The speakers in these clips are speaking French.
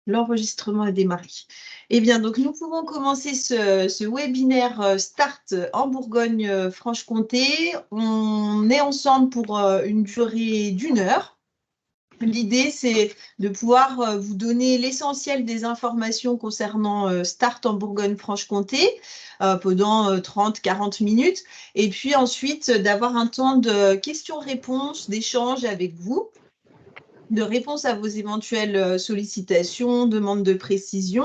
L'enregistrement a démarré. Eh bien, donc nous pouvons commencer ce webinaire Start en Bourgogne-Franche-Comté. On est ensemble pour une durée d'1 heure. L'idée, c'est de pouvoir vous donner l'essentiel des informations concernant Start en Bourgogne-Franche-Comté pendant 30-40 minutes. Et puis ensuite, d'avoir un temps de questions-réponses, d'échange avec vous, de réponse à vos éventuelles sollicitations, demandes de précision.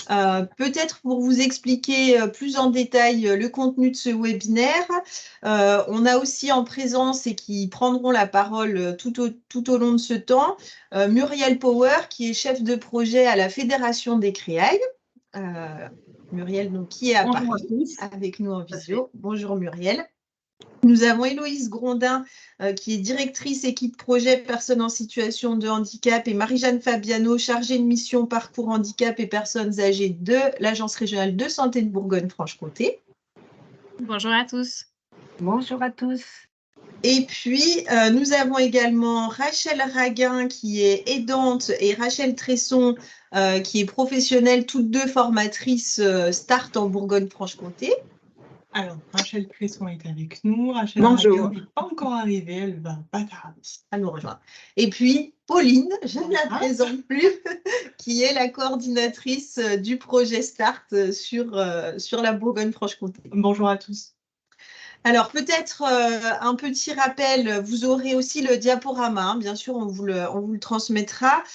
Peut-être pour vous expliquer plus en détail le contenu de ce webinaire, on a aussi en présence et qui prendront la parole tout au long de ce temps, Muriel Power, qui est chef de projet à la Fédération des Créailles. Muriel, donc, qui est à Paris, avec nous en visio. Bonjour Muriel. Nous avons Héloïse Grondin, qui est directrice équipe projet personnes en situation de handicap, et Marie-Jeanne Fabiano, chargée de mission parcours handicap et personnes âgées de l'Agence régionale de santé de Bourgogne-Franche-Comté. Bonjour à tous. Bonjour à tous. Et puis, nous avons également Rachel Raguin, qui est aidante, et Rachel Tresson, qui est professionnelle, toutes deux formatrices Start en Bourgogne-Franche-Comté. Alors, Rachel Cresson est avec nous. Rachel Bonjour. n'est pas encore arrivée, elle va pas tarder à nous rejoindre. Et puis, Pauline, je ne la présente plus, qui est la coordinatrice du projet Start sur la Bourgogne-Franche-Comté. Bonjour à tous. Alors, peut-être un petit rappel, vous aurez aussi le diaporama, hein, bien sûr, on vous le transmettra.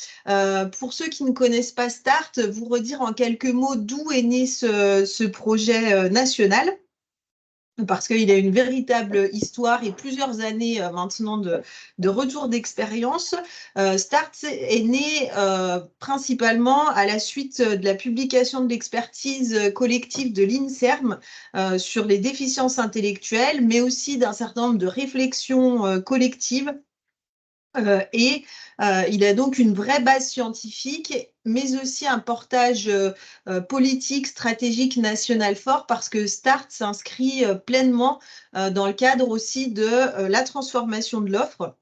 Pour ceux qui ne connaissent pas Start, vous redire en quelques mots d'où est né ce projet national, parce qu'il y a une véritable histoire et plusieurs années maintenant de retour d'expérience. Start est né principalement à la suite de la publication de l'expertise collective de l'INSERM sur les déficiences intellectuelles, mais aussi d'un certain nombre de réflexions collectives. Il a donc une vraie base scientifique, mais aussi un portage politique, stratégique, national fort, parce que Start s'inscrit pleinement dans le cadre aussi de la transformation de l'offre,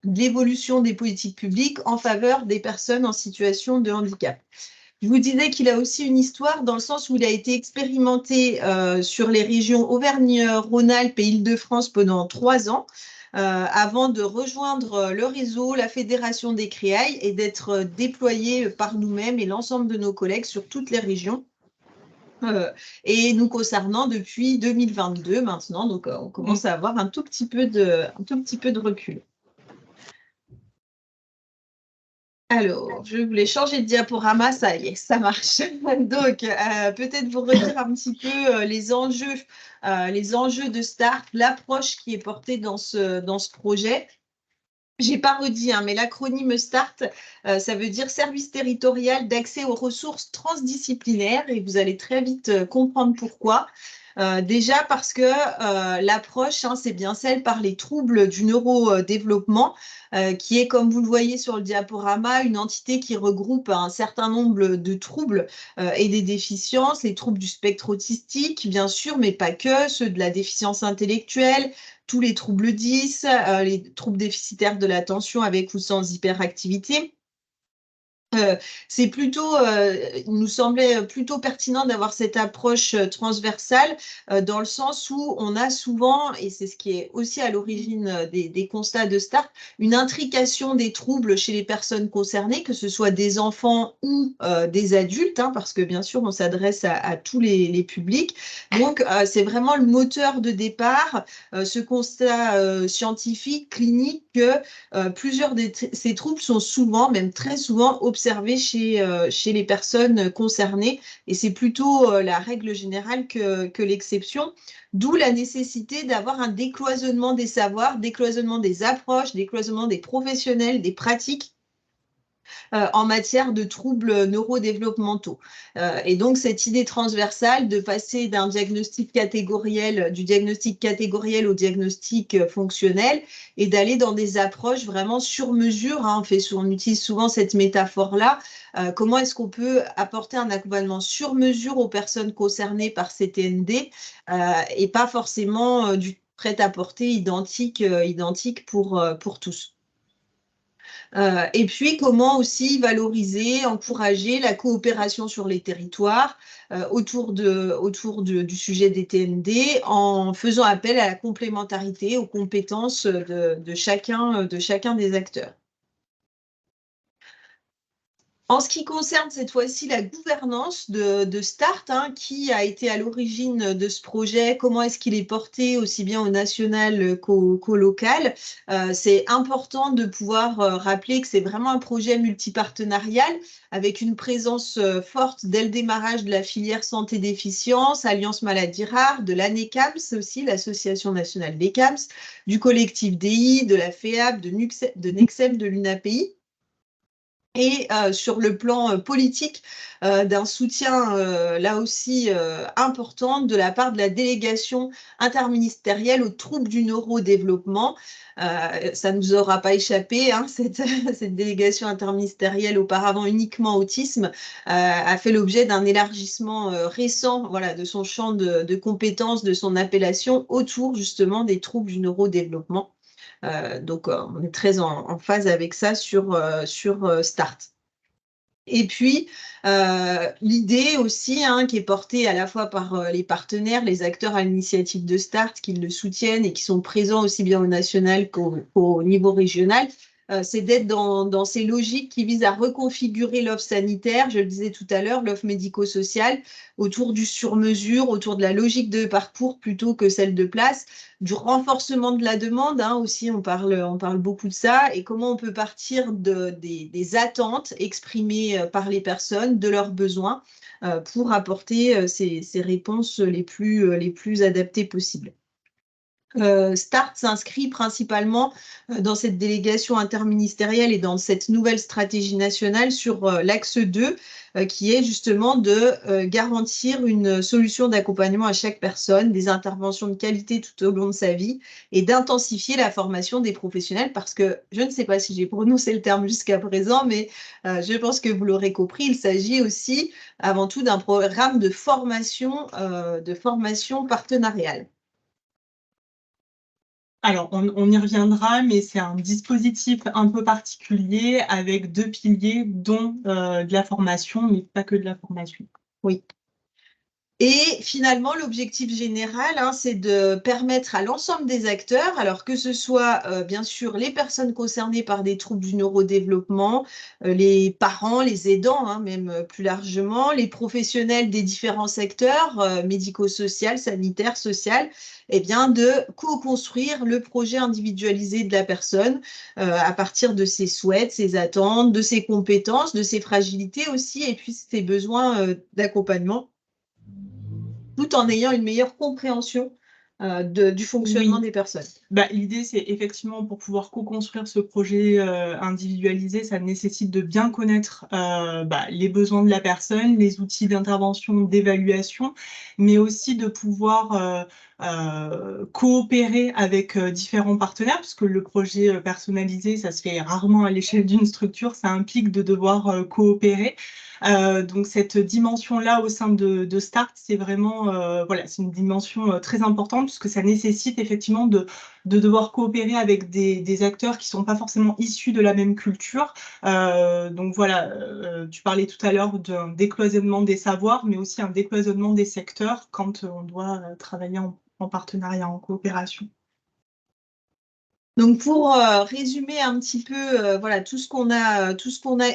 de l'évolution des politiques publiques en faveur des personnes en situation de handicap. Je vous disais qu'il a aussi une histoire dans le sens où il a été expérimenté sur les régions Auvergne-Rhône-Alpes et Île-de-France pendant 3 ans, avant de rejoindre le réseau, la Fédération des Créailles, et d'être déployé par nous-mêmes et l'ensemble de nos collègues sur toutes les régions. Et nous concernant depuis 2022 maintenant, donc on commence à avoir un tout petit peu de recul. Alors, je voulais changer de diaporama, ça y est, ça marche. Donc, peut-être vous redire un petit peu les enjeux de Start, l'approche qui est portée dans ce projet. Je n'ai pas redit, hein, mais l'acronyme START, ça veut dire Service territorial d'accès aux ressources transdisciplinaires, et vous allez très vite comprendre pourquoi. Déjà parce que l'approche, hein, c'est bien celle par les troubles du neurodéveloppement, qui est, comme vous le voyez sur le diaporama, une entité qui regroupe un certain nombre de troubles et des déficiences, les troubles du spectre autistique, bien sûr, mais pas que, ceux de la déficience intellectuelle, tous les troubles 10, les troubles déficitaires de l'attention avec ou sans hyperactivité. C'est plutôt, il nous semblait plutôt pertinent d'avoir cette approche transversale dans le sens où on a souvent, et c'est ce qui est aussi à l'origine des constats de Start, une intrication des troubles chez les personnes concernées, que ce soit des enfants ou des adultes, hein, parce que bien sûr on s'adresse à tous les publics. Donc c'est vraiment le moteur de départ, ce constat scientifique, clinique, que plusieurs de ces troubles sont souvent, même très souvent, observés chez les personnes concernées, et c'est plutôt la règle générale que l'exception, d'où la nécessité d'avoir un décloisonnement des savoirs, décloisonnement des approches, décloisonnement des professionnels, des pratiques en matière de troubles neurodéveloppementaux. Et donc, cette idée transversale de passer du diagnostic catégoriel au diagnostic fonctionnel, et d'aller dans des approches vraiment sur mesure, hein, on utilise souvent cette métaphore-là, comment est-ce qu'on peut apporter un accompagnement sur mesure aux personnes concernées par ces TND et pas forcément du prêt-à-porter identique pour tous. Et puis, comment aussi valoriser, encourager la coopération sur les territoires autour du sujet des TND en faisant appel à la complémentarité, aux compétences de chacun des acteurs. En ce qui concerne cette fois-ci la gouvernance de Start, qui a été à l'origine de ce projet, comment est-ce qu'il est porté aussi bien au national qu'au local, c'est important de pouvoir rappeler que c'est vraiment un projet multipartenarial avec une présence forte dès le démarrage de la filière santé déficience, Alliance Maladies Rares, de l'ANECAMS aussi, l'Association nationale des CAMS, du collectif DI, de la FEAB, de NEXEM, de l'UNAPI. Et sur le plan politique, d'un soutien là aussi important de la part de la délégation interministérielle aux troubles du neurodéveloppement. Ça ne nous aura pas échappé, cette délégation interministérielle auparavant uniquement autisme a fait l'objet d'un élargissement récent de son champ de compétences, de son appellation autour justement des troubles du neurodéveloppement. Donc, on est très en phase avec ça sur Start. Et puis, l'idée aussi, qui est portée à la fois par les partenaires, les acteurs à l'initiative de Start qui le soutiennent et qui sont présents aussi bien au national qu'au niveau régional, c'est d'être dans ces logiques qui visent à reconfigurer l'offre sanitaire, je le disais tout à l'heure, l'offre médico-sociale, autour du sur-mesure, autour de la logique de parcours plutôt que celle de place, du renforcement de la demande, aussi on parle beaucoup de ça, et comment on peut partir des attentes exprimées par les personnes, de leurs besoins, pour apporter ces réponses les plus adaptées possibles. Start s'inscrit principalement dans cette délégation interministérielle et dans cette nouvelle stratégie nationale sur l'axe 2, qui est justement de garantir une solution d'accompagnement à chaque personne, des interventions de qualité tout au long de sa vie et d'intensifier la formation des professionnels parce que, je ne sais pas si j'ai prononcé le terme jusqu'à présent, mais je pense que vous l'aurez compris, il s'agit aussi avant tout d'un programme de formation partenariale. Alors, on y reviendra, mais c'est un dispositif un peu particulier avec 2 piliers, dont de la formation, mais pas que de la formation. Oui. Et finalement, l'objectif général, c'est de permettre à l'ensemble des acteurs, alors que ce soit bien sûr les personnes concernées par des troubles du neurodéveloppement, les parents, les aidants, même plus largement, les professionnels des différents secteurs, médico-social, sanitaire, social, de co-construire le projet individualisé de la personne à partir de ses souhaits, ses attentes, de ses compétences, de ses fragilités aussi, et puis ses besoins d'accompagnement, tout en ayant une meilleure compréhension du fonctionnement des personnes. L'idée, c'est effectivement pour pouvoir co-construire ce projet individualisé, ça nécessite de bien connaître les besoins de la personne, les outils d'intervention, d'évaluation, mais aussi de pouvoir coopérer avec différents partenaires, puisque le projet personnalisé, ça se fait rarement à l'échelle d'une structure, ça implique de devoir coopérer. Donc cette dimension-là au sein de Start, c'est vraiment c'est une dimension très importante puisque ça nécessite effectivement de devoir coopérer avec des acteurs qui ne sont pas forcément issus de la même culture. Donc tu parlais tout à l'heure d'un décloisonnement des savoirs, mais aussi un décloisonnement des secteurs quand on doit travailler en partenariat, en coopération. Donc pour résumer un petit peu tout ce qu'on a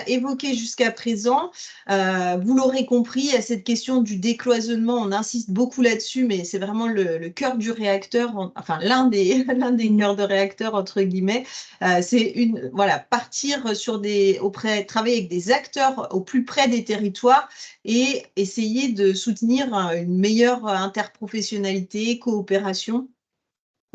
évoqué jusqu'à présent, vous l'aurez compris, à cette question du décloisonnement, on insiste beaucoup là-dessus, mais c'est vraiment le cœur du réacteur, enfin l'un des cœurs de réacteur entre guillemets. C'est partir travailler avec des acteurs au plus près des territoires et essayer de soutenir une meilleure interprofessionnalité, coopération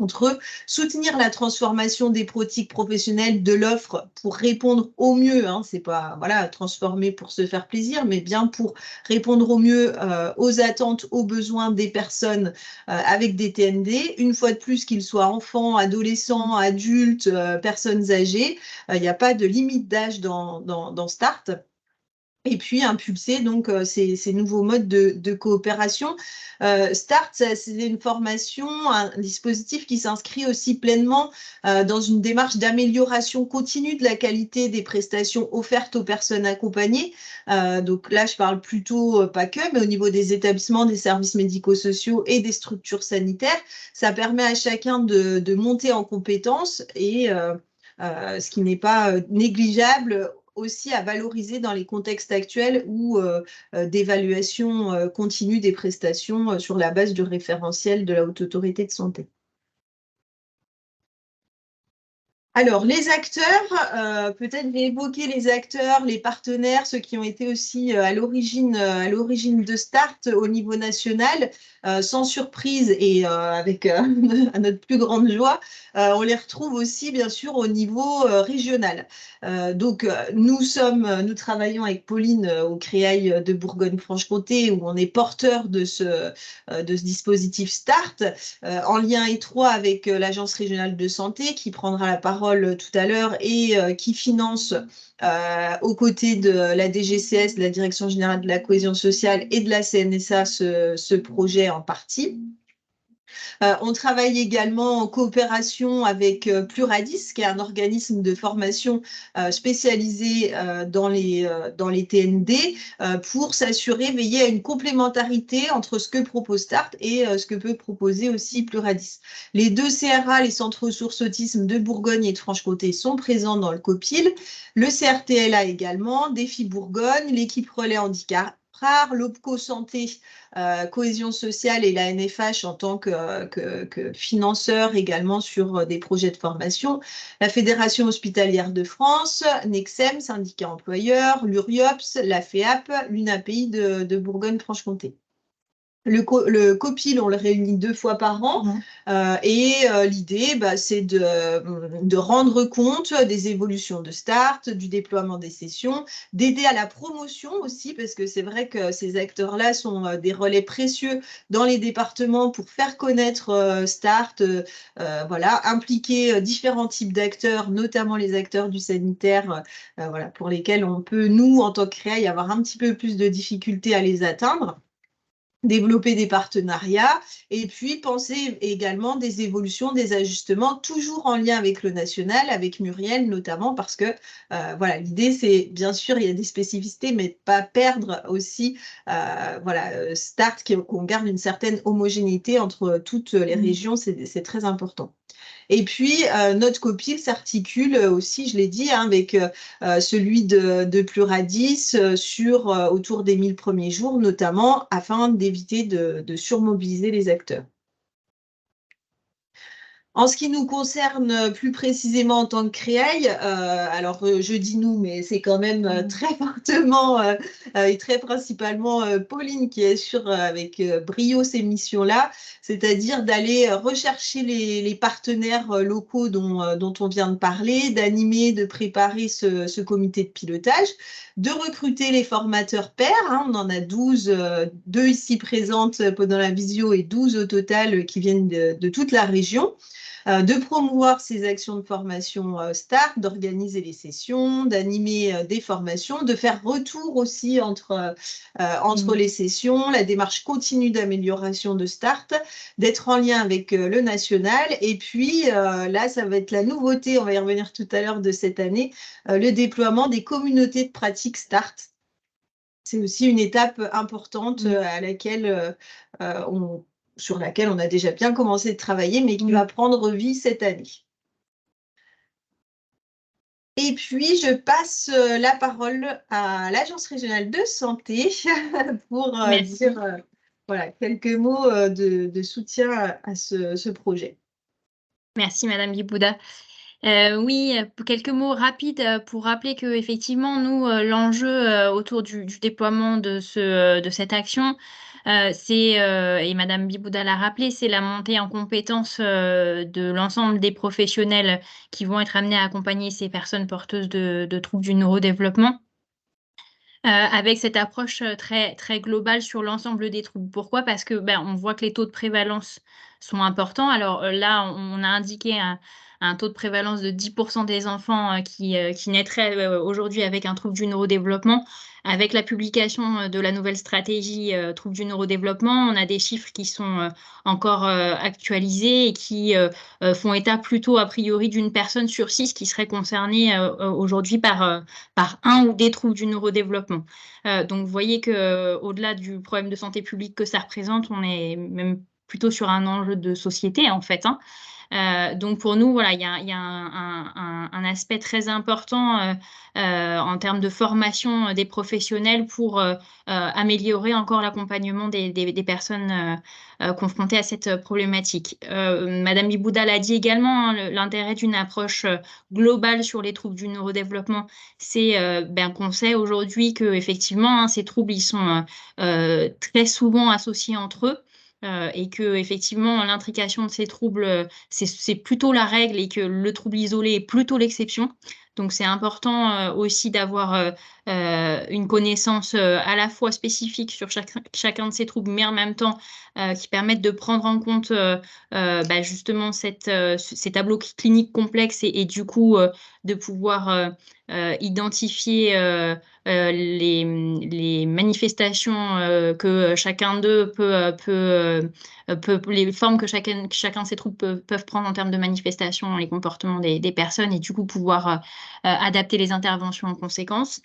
entre eux, soutenir la transformation des pratiques professionnelles de l'offre pour répondre au mieux, c'est pas transformer pour se faire plaisir, mais bien pour répondre au mieux aux attentes, aux besoins des personnes avec des TND, une fois de plus qu'ils soient enfants, adolescents, adultes, personnes âgées, il n'y a pas de limite d'âge dans Start. et puis impulser donc ces nouveaux modes de coopération. START, c'est une formation, un dispositif qui s'inscrit aussi pleinement dans une démarche d'amélioration continue de la qualité des prestations offertes aux personnes accompagnées. Donc là, je parle plutôt, pas que, mais au niveau des établissements, des services médico-sociaux et des structures sanitaires. Ça permet à chacun de monter en compétences et ce qui n'est pas négligeable aussi à valoriser dans les contextes actuels où d'évaluation continue des prestations sur la base du référentiel de la Haute Autorité de Santé. Alors, les acteurs, peut-être j'ai évoqué les acteurs, les partenaires, ceux qui ont été aussi à l'origine de START au niveau national. Sans surprise et avec à notre plus grande joie, on les retrouve aussi bien sûr au niveau régional. Donc, nous travaillons avec Pauline au CREAI de Bourgogne-Franche-Comté où on est porteur de ce dispositif START, en lien étroit avec l'Agence régionale de santé qui prendra la parole tout à l'heure et qui finance aux côtés de la DGCS, de la Direction générale de la cohésion sociale et de la CNSA ce projet en partie. On travaille également en coopération avec Pluradis, qui est un organisme de formation spécialisé dans les TND pour s'assurer, veiller à une complémentarité entre ce que propose START et ce que peut proposer aussi Pluradis. Les deux CRA, les centres ressources autisme de Bourgogne et de Franche-Comté, sont présents dans le COPIL. Le CRTLA également, Défi Bourgogne, l'équipe relais handicap rare, l'OPCO Santé, cohésion sociale et la NFH en tant que financeur également sur des projets de formation, la Fédération hospitalière de France, Nexem, syndicat employeur, l'URIOPS, la FEAP, l'UNAPI de Bourgogne-Franche-Comté. Le COPIL, on le réunit 2 fois par an et l'idée, c'est de rendre compte des évolutions de START, du déploiement des sessions, d'aider à la promotion aussi, parce que c'est vrai que ces acteurs-là sont des relais précieux dans les départements pour faire connaître START, voilà, impliquer différents types d'acteurs, notamment les acteurs du sanitaire, voilà, pour lesquels on peut, nous, en tant que CREAI, avoir un petit peu plus de difficultés à les atteindre. Développer des partenariats et puis penser également des évolutions, des ajustements, toujours en lien avec le national, avec Muriel notamment, parce que voilà, l'idée c'est, bien sûr, il y a des spécificités, mais pas perdre aussi, voilà, START, qu'on garde une certaine homogénéité entre toutes les régions, c'est très important. Et puis, notre COPIL s'articule aussi, je l'ai dit, hein, avec celui de Pluradis autour des 1000 premiers jours, notamment afin d'éviter de surmobiliser les acteurs. En ce qui nous concerne plus précisément en tant que CREAI, alors je dis nous, mais c'est quand même très fortement et très principalement Pauline qui assure avec brio ces missions-là, c'est-à-dire d'aller rechercher les partenaires locaux dont on vient de parler, d'animer, de préparer ce comité de pilotage, de recruter les formateurs pairs, hein, on en a 12, 2 ici présentes pendant la visio et 12 au total qui viennent de toute la région. De promouvoir ces actions de formation START, d'organiser les sessions, d'animer des formations, de faire retour aussi entre les sessions, la démarche continue d'amélioration de START, d'être en lien avec le national. Et puis là, ça va être la nouveauté, on va y revenir tout à l'heure de cette année, le déploiement des communautés de pratique START. C'est aussi une étape importante sur laquelle on a déjà bien commencé de travailler, mais qui va prendre vie cette année. Et puis, je passe la parole à l'Agence régionale de santé pour dire voilà, quelques mots de soutien à ce projet. Merci, Madame Guibouda. Oui, quelques mots rapides pour rappeler qu'effectivement, nous, l'enjeu autour du déploiement de cette action, et Madame Bibouda l'a rappelé, c'est la montée en compétence de l'ensemble des professionnels qui vont être amenés à accompagner ces personnes porteuses de troubles du neurodéveloppement. Avec cette approche très, très globale sur l'ensemble des troubles. Pourquoi? Parce que on voit que les taux de prévalence sont importants. Alors là, on a indiqué un taux de prévalence de 10% des enfants qui naîtraient aujourd'hui avec un trouble du neurodéveloppement. Avec la publication de la nouvelle stratégie trouble du neurodéveloppement, on a des chiffres qui sont encore actualisés et qui font état plutôt a priori d'une personne sur 6 qui serait concernée aujourd'hui par un ou des troubles du neurodéveloppement. Donc vous voyez qu'au-delà du problème de santé publique que ça représente, on est même plutôt sur un enjeu de société en fait, hein. Donc pour nous, voilà, il y a un aspect très important en termes de formation des professionnels pour améliorer encore l'accompagnement des personnes confrontées à cette problématique. Madame Bibouda l'a dit également, hein, l'intérêt d'une approche globale sur les troubles du neurodéveloppement, c'est qu'on sait aujourd'hui que effectivement, hein, ces troubles, ils sont très souvent associés entre eux. Et que effectivement l'intrication de ces troubles c'est plutôt la règle et que le trouble isolé est plutôt l'exception. Donc c'est important aussi d'avoir une connaissance à la fois spécifique sur chacun de ces troubles, mais en même temps qui permettent de prendre en compte justement ces tableaux cliniques complexes et du coup de pouvoir identifier les manifestations que chacun d'eux les formes que chacun de ces troubles peuvent prendre en termes de manifestations, les comportements des personnes et du coup pouvoir adapter les interventions en conséquence.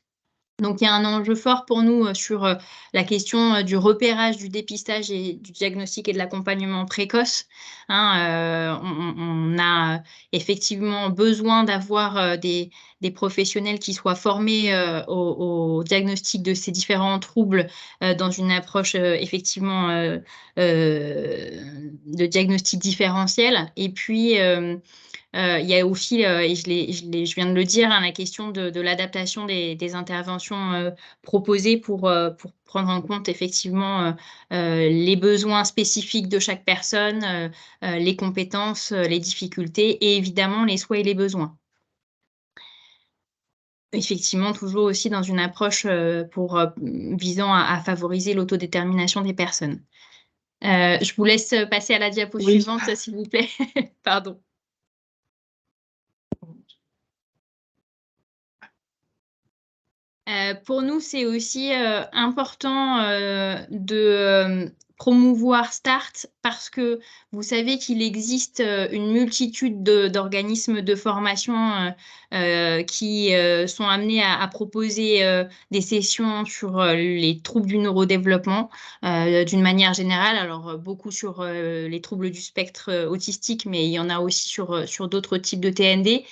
Donc, il y a un enjeu fort pour nous sur la question du repérage, du dépistage et du diagnostic et de l'accompagnement précoce. Hein, on a effectivement besoin d'avoir des professionnels qui soient formés au diagnostic de ces différents troubles dans une approche effectivement de diagnostic différentiel. Et puis, il y a aussi, et je viens de le dire, hein, la question de l'adaptation des interventions proposées pour prendre en compte effectivement les besoins spécifiques de chaque personne, les compétences, les difficultés et évidemment les souhaits et les besoins. Effectivement, toujours aussi dans une approche visant à favoriser l'autodétermination des personnes. Je vous laisse passer à la diapo suivante, s'il vous plaît. Pardon. Pour nous, c'est aussi important de promouvoir START parce que vous savez qu'il existe une multitude d'organismes de formation qui sont amenés à proposer des sessions sur les troubles du neurodéveloppement d'une manière générale. Alors, beaucoup sur les troubles du spectre autistique, mais il y en a aussi sur d'autres types de TND.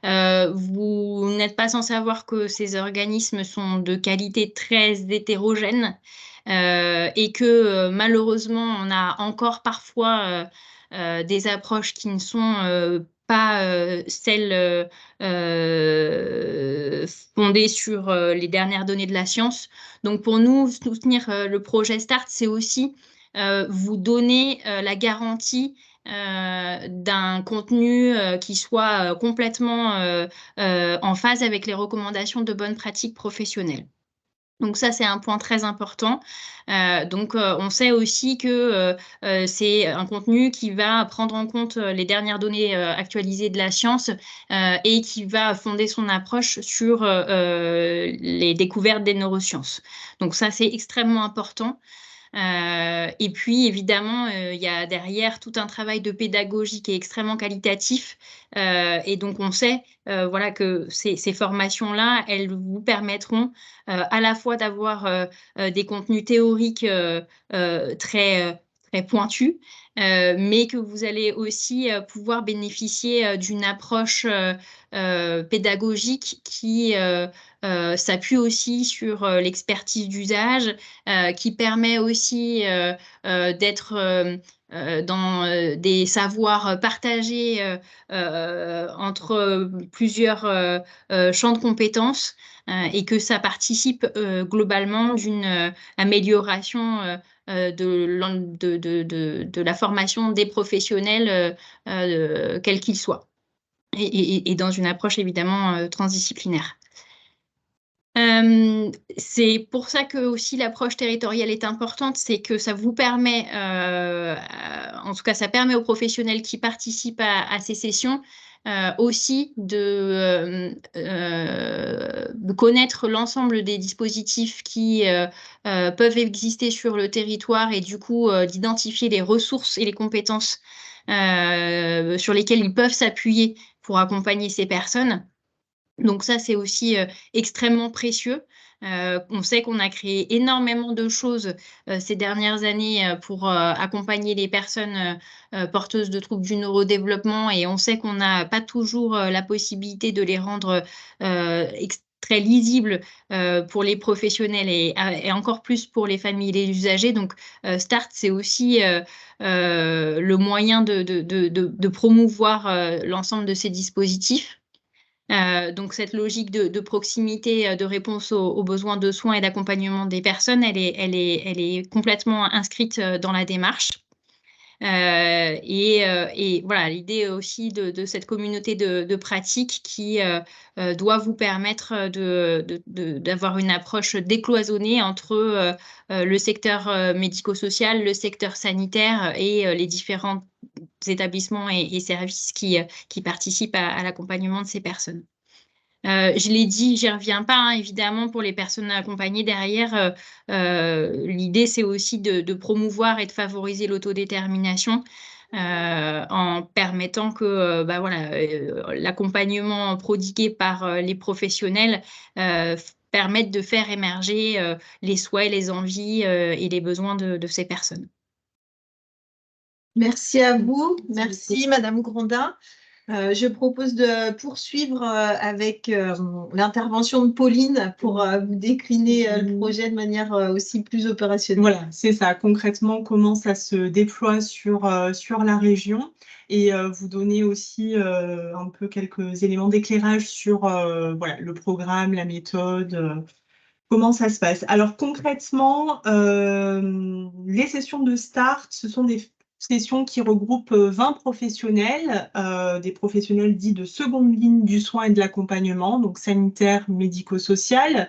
Vous n'êtes pas sans savoir que ces organismes sont de qualité très hétérogène et que malheureusement, on a encore parfois des approches qui ne sont pas celles fondées sur les dernières données de la science. Donc pour nous, soutenir le projet START, c'est aussi vous donner la garantie d'un contenu qui soit complètement en phase avec les recommandations de bonnes pratiques professionnelles. Donc ça, c'est un point très important. On sait aussi que c'est un contenu qui va prendre en compte les dernières données actualisées de la science et qui va fonder son approche sur les découvertes des neurosciences. Donc ça, c'est extrêmement important. Et puis, évidemment, il y a derrière tout un travail de pédagogie qui est extrêmement qualitatif. Et donc, on sait voilà, que ces formations-là, elles vous permettront à la fois d'avoir des contenus théoriques très pointus, mais que vous allez aussi pouvoir bénéficier d'une approche pédagogique qui s'appuie aussi sur l'expertise d'usage, qui permet aussi d'être dans des savoirs partagés entre plusieurs champs de compétences et que ça participe globalement d'une amélioration de la formation des professionnels, quels qu'ils soient, et dans une approche évidemment transdisciplinaire. C'est pour ça que aussi l'approche territoriale est importante, c'est que ça vous permet, en tout cas, ça permet aux professionnels qui participent à ces sessions aussi de connaître l'ensemble des dispositifs qui peuvent exister sur le territoire et du coup d'identifier les ressources et les compétences sur lesquelles ils peuvent s'appuyer pour accompagner ces personnes. Donc ça, c'est aussi extrêmement précieux. On sait qu'on a créé énormément de choses ces dernières années pour accompagner les personnes porteuses de troubles du neurodéveloppement et on sait qu'on n'a pas toujours la possibilité de les rendre très lisibles pour les professionnels et encore plus pour les familles et les usagers. Donc START, c'est aussi le moyen de promouvoir l'ensemble de ces dispositifs. Donc cette logique de proximité, de réponse aux besoins de soins et d'accompagnement des personnes, elle est complètement inscrite dans la démarche. Et voilà, l'idée aussi de cette communauté de pratique qui doit vous permettre d'avoir une approche décloisonnée entre le secteur médico-social, le secteur sanitaire et les différents établissements et services qui participent à l'accompagnement de ces personnes. Je l'ai dit, j'y reviens pas, hein, évidemment, pour les personnes accompagnées derrière, l'idée, c'est aussi de promouvoir et de favoriser l'autodétermination en permettant que bah, voilà, l'accompagnement prodigué par les professionnels permette de faire émerger les souhaits, les envies et les besoins de ces personnes. Merci à vous. Merci, Madame Grondin. Je propose de poursuivre avec l'intervention de Pauline pour vous décliner le projet de manière aussi plus opérationnelle. Voilà, c'est ça. Concrètement, comment ça se déploie sur la région et vous donner aussi un peu quelques éléments d'éclairage sur voilà, le programme, la méthode, comment ça se passe. Alors concrètement, les sessions de START, ce sont des sessions qui regroupent 20 professionnels, des professionnels dits de seconde ligne du soin et de l'accompagnement, donc sanitaire, médico-social.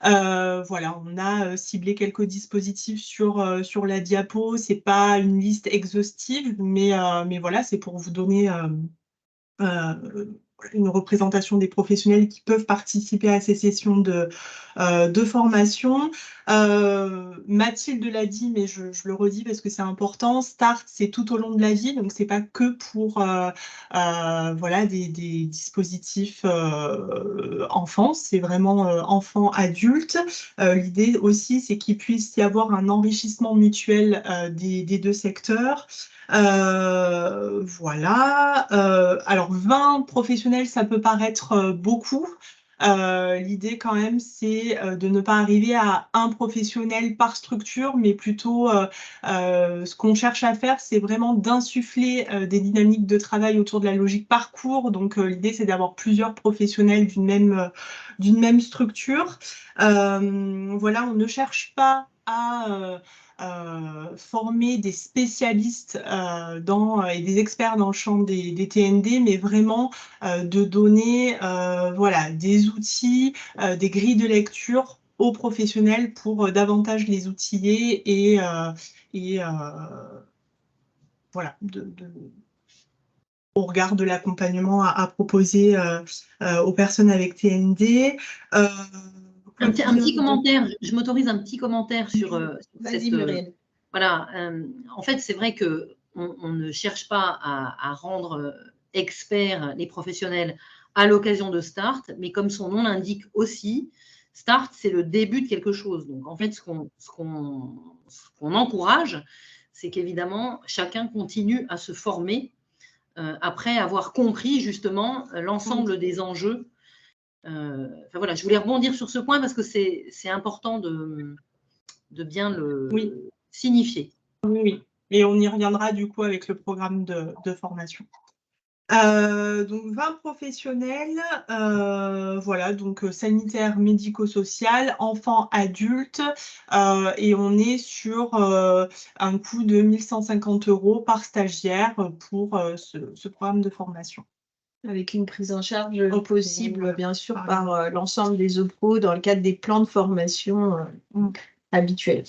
Voilà, on a ciblé quelques dispositifs sur la diapo. C'est pas une liste exhaustive, mais voilà, c'est pour vous donner une représentation des professionnels qui peuvent participer à ces sessions de formation. Mathilde l'a dit, mais je le redis parce que c'est important, START, c'est tout au long de la vie, donc c'est pas que pour voilà, des dispositifs enfants, c'est vraiment enfants, adultes. L'idée aussi, c'est qu'il puisse y avoir un enrichissement mutuel des deux secteurs. Voilà. Alors 20 professionnels, ça peut paraître beaucoup. L'idée quand même, c'est de ne pas arriver à un professionnel par structure, mais plutôt ce qu'on cherche à faire, c'est vraiment d'insuffler des dynamiques de travail autour de la logique parcours. Donc l'idée, c'est d'avoir plusieurs professionnels d'une même structure. Voilà, on ne cherche pas à former des spécialistes et des experts dans le champ des TND, mais vraiment de donner voilà, des outils, des grilles de lecture aux professionnels pour davantage les outiller et voilà, au regard de l'accompagnement à proposer aux personnes avec TND. Un petit commentaire, je m'autorise un petit commentaire sur Vas-y, Muriel. Voilà, en fait, c'est vrai qu'on ne cherche pas à rendre experts les professionnels à l'occasion de START, mais comme son nom l'indique aussi, START, c'est le début de quelque chose. Donc, en fait, ce qu'on encourage, c'est qu'évidemment, chacun continue à se former après avoir compris justement l'ensemble des enjeux. Enfin, voilà, je voulais rebondir sur ce point parce que c'est important de bien le signifier. Oui, et on y reviendra du coup avec le programme de formation. Donc 20 professionnels, voilà, donc sanitaire, médico-social, enfants, adultes, et on est sur un coût de 1 150 € par stagiaire pour ce programme de formation. Avec une prise en charge Oh, possible, voilà. bien sûr, Par par l'ensemble des OPRO dans le cadre des plans de formation habituels.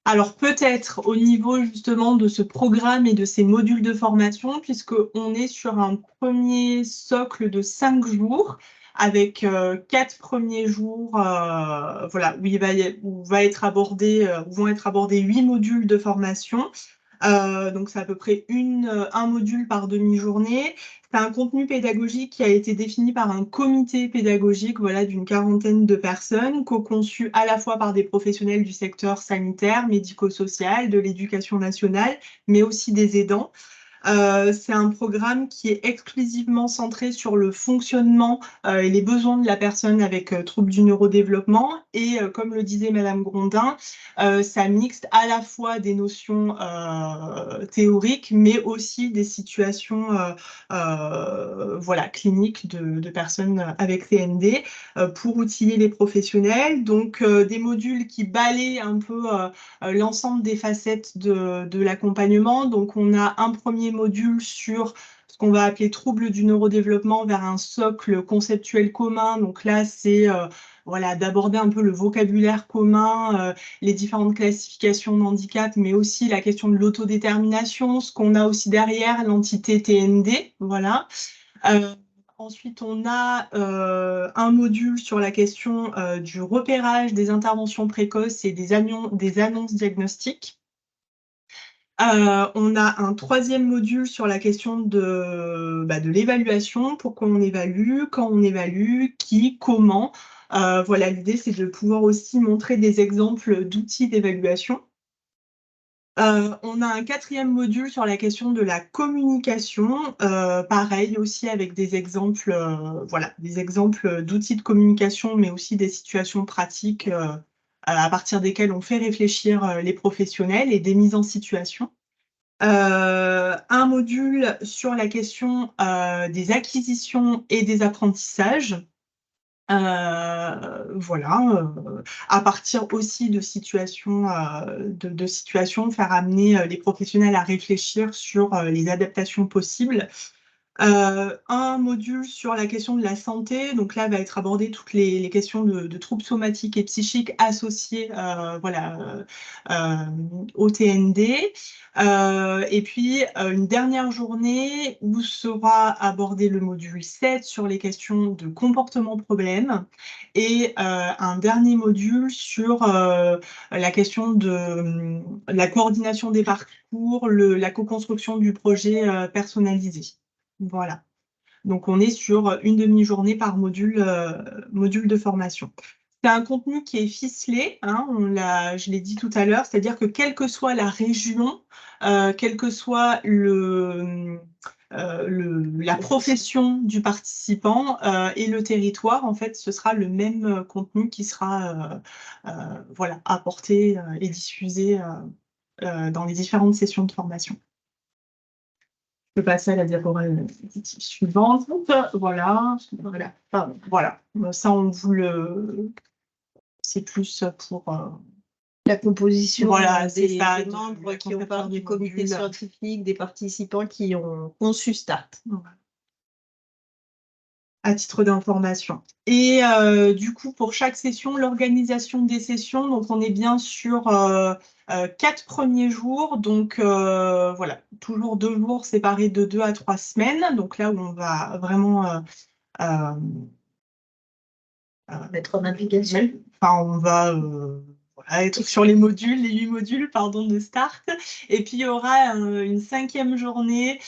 Alors peut-être au niveau justement de ce programme et de ces modules de formation, puisqu'on est sur un premier socle de 5 jours, avec 4 premiers jours voilà, où vont être abordés 8 modules de formation. Donc c'est à peu près un module par demi-journée. C'est un contenu pédagogique qui a été défini par un comité pédagogique, voilà, d'une quarantaine de personnes, co-conçu à la fois par des professionnels du secteur sanitaire, médico-social, de l'éducation nationale, mais aussi des aidants. C'est un programme qui est exclusivement centré sur le fonctionnement et les besoins de la personne avec troubles du neurodéveloppement. Et comme le disait Madame Grondin, ça mixte à la fois des notions théoriques, mais aussi des situations voilà, cliniques de personnes avec TND pour outiller les professionnels. Donc, des modules qui balayent un peu l'ensemble des facettes de l'accompagnement. Donc, on a un premier module sur ce qu'on va appeler troubles du neurodéveloppement vers un socle conceptuel commun. Donc là, c'est voilà, d'aborder un peu le vocabulaire commun, les différentes classifications d'handicap, mais aussi la question de l'autodétermination, ce qu'on a aussi derrière l'entité TND. Voilà. Ensuite, on a un module sur la question du repérage des interventions précoces et des annonces diagnostiques. On a un troisième module sur la question de l'évaluation, pourquoi on évalue, quand on évalue, qui, comment. Voilà, l'idée, c'est de pouvoir aussi montrer des exemples d'outils d'évaluation. On a un quatrième module sur la question de la communication, pareil aussi avec des exemples, voilà, des exemples d'outils de communication, mais aussi des situations pratiques à partir desquelles on fait réfléchir les professionnels et des mises en situation. Un module sur la question des acquisitions et des apprentissages. Voilà, à partir aussi de situations, faire amener les professionnels à réfléchir sur les adaptations possibles. Un module sur la question de la santé, donc là va être abordé toutes les questions de troubles somatiques et psychiques associés voilà, au TND. Et puis une dernière journée où sera abordé le module 7 sur les questions de comportement problème et un dernier module sur la question de la coordination des parcours, la co-construction du projet personnalisé. Voilà. Donc, on est sur une demi-journée par module de formation. C'est un contenu qui est ficelé, hein, je l'ai dit tout à l'heure, c'est-à-dire que quelle que soit la région, quel que soit la profession du participant et le territoire, en fait, ce sera le même contenu qui sera voilà, apporté et diffusé dans les différentes sessions de formation. Je peux passer à la diapositive suivante. Voilà. Voilà. Ça, c'est plus pour la composition voilà, des membres qui ont part du comité scientifique, des participants qui ont conçu START. Voilà. À titre d'information. Et du coup, pour chaque session, l'organisation des sessions, donc on est bien sur 4 premiers jours, donc voilà, toujours 2 jours séparés de 2 à 3 semaines, donc là où on va vraiment mettre en application. Enfin, on va voilà, être sur les 8 modules, pardon, de START. Et puis, il y aura une 5e journée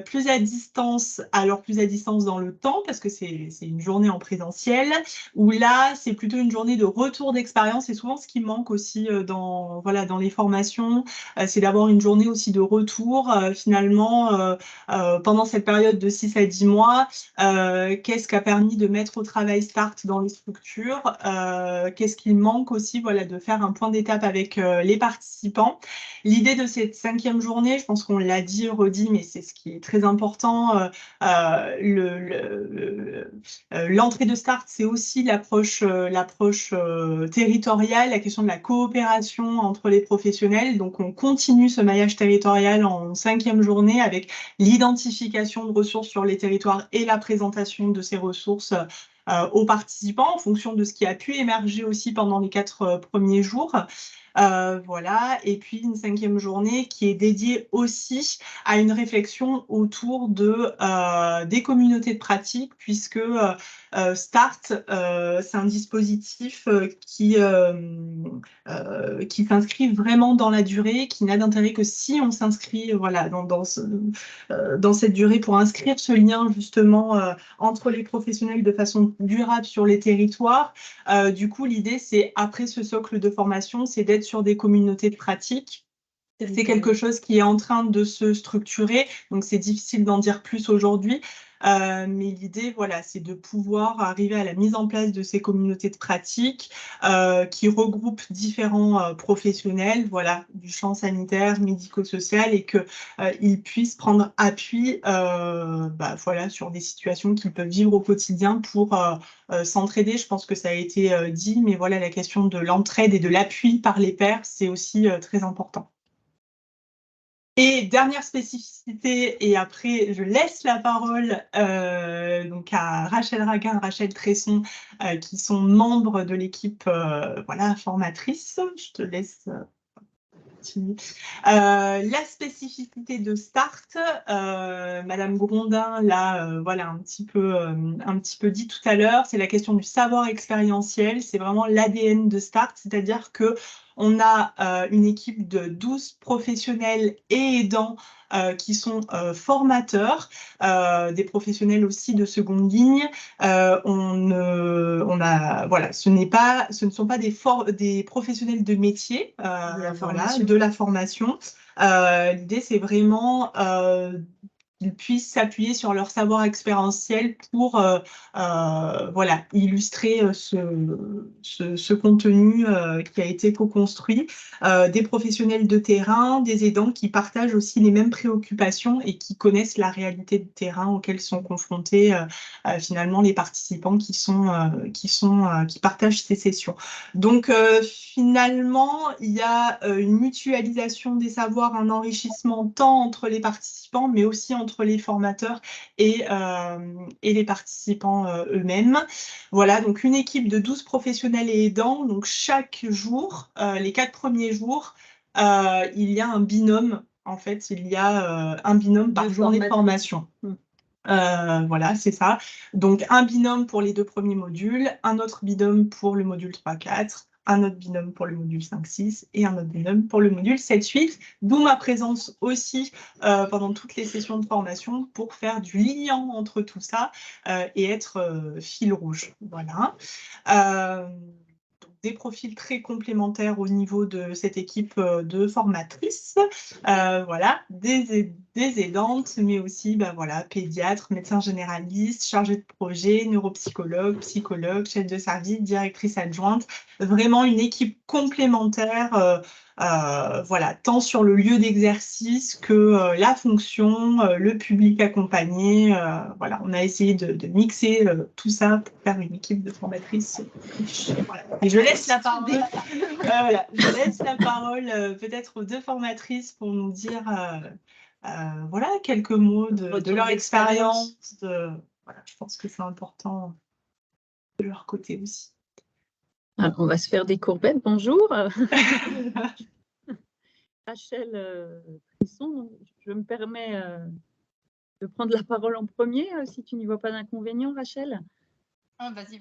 plus à distance, alors plus à distance dans le temps, parce que c'est une journée en présentiel, où là, c'est plutôt une journée de retour d'expérience. Et souvent, ce qui manque aussi dans les formations, c'est d'avoir une journée aussi de retour, finalement, pendant cette période de 6 à 10 mois, qu'est-ce qui a permis de mettre au travail START dans les structures, qu'est-ce qu'il manque aussi, voilà, de faire faire un point d'étape avec les participants. L'idée de cette 5e journée, je pense qu'on l'a dit, redit, mais c'est ce qui est très important. L'entrée de Start, c'est aussi l'approche territoriale, la question de la coopération entre les professionnels. Donc, on continue ce maillage territorial en 5e journée avec l'identification de ressources sur les territoires et la présentation de ces ressources aux participants en fonction de ce qui a pu émerger aussi pendant les 4 premiers jours. Voilà, et puis une 5e journée qui est dédiée aussi à une réflexion autour des communautés de pratique, puisque Start, c'est un dispositif qui s'inscrit vraiment dans la durée, qui n'a d'intérêt que si on s'inscrit voilà, dans cette durée pour inscrire ce lien justement entre les professionnels de façon durable sur les territoires. Du coup, l'idée, c'est après ce socle de formation, c'est d'être sur des communautés de pratique. C'est quelque chose qui est en train de se structurer, donc c'est difficile d'en dire plus aujourd'hui. Mais l'idée, voilà, c'est de pouvoir arriver à la mise en place de ces communautés de pratique qui regroupent différents professionnels, voilà, du champ sanitaire, médico-social, et qu'ils puissent prendre appui voilà, sur des situations qu'ils peuvent vivre au quotidien pour s'entraider. Je pense que ça a été dit, mais voilà, la question de l'entraide et de l'appui par les pairs, c'est aussi très important. Et dernière spécificité, et après je laisse la parole donc à Rachel Raguin, Rachel Tresson, qui sont membres de l'équipe voilà, formatrice. Je te laisse continuer. La spécificité de Start, Madame Grondin l'a voilà, un petit peu dit tout à l'heure, c'est la question du savoir expérientiel, c'est vraiment l'ADN de Start, c'est-à-dire que on a une équipe de 12 professionnels et aidants qui sont formateurs, des professionnels aussi de seconde ligne. Voilà, ce ne sont pas des professionnels de métier, de la formation. L'idée, c'est vraiment qu'ils puissent s'appuyer sur leur savoir expérientiel pour voilà, illustrer ce contenu qui a été co-construit. Des professionnels de terrain, des aidants qui partagent aussi les mêmes préoccupations et qui connaissent la réalité de terrain auxquelles sont confrontés finalement les participants qui partagent ces sessions. Donc finalement, il y a une mutualisation des savoirs, un enrichissement tant entre les participants, mais aussi entre les formateurs et les participants eux-mêmes. Voilà, donc une équipe de 12 professionnels et aidants. Donc chaque jour, les 4 premiers jours, il y a un binôme. En fait, il y a un binôme par journée de formation. Voilà, c'est ça. Donc, un binôme pour les 2 premiers modules, un autre binôme pour le module 3-4, un autre binôme pour le module 5-6 et un autre binôme pour le module 7-8, d'où ma présence aussi pendant toutes les sessions de formation pour faire du lien entre tout ça et être fil rouge. Voilà. Des profils très complémentaires au niveau de cette équipe de formatrices, voilà, des aidantes, mais aussi voilà, pédiatres, médecins généralistes, chargés de projet, neuropsychologues, psychologues, chefs de service, directrices adjointes, vraiment une équipe complémentaire voilà, tant sur le lieu d'exercice que la fonction, le public accompagné. Voilà, on a essayé de mixer tout ça pour faire une équipe de formatrices riche. Voilà. Et je laisse la parole, peut-être aux 2 formatrices pour nous dire voilà, quelques mots de leur expérience. Voilà, je pense que c'est important de leur côté aussi. Alors, on va se faire des courbettes. Bonjour. Rachel Tresson, je me permets de prendre la parole en premier, si tu n'y vois pas d'inconvénient, Rachel. Oh, vas-y.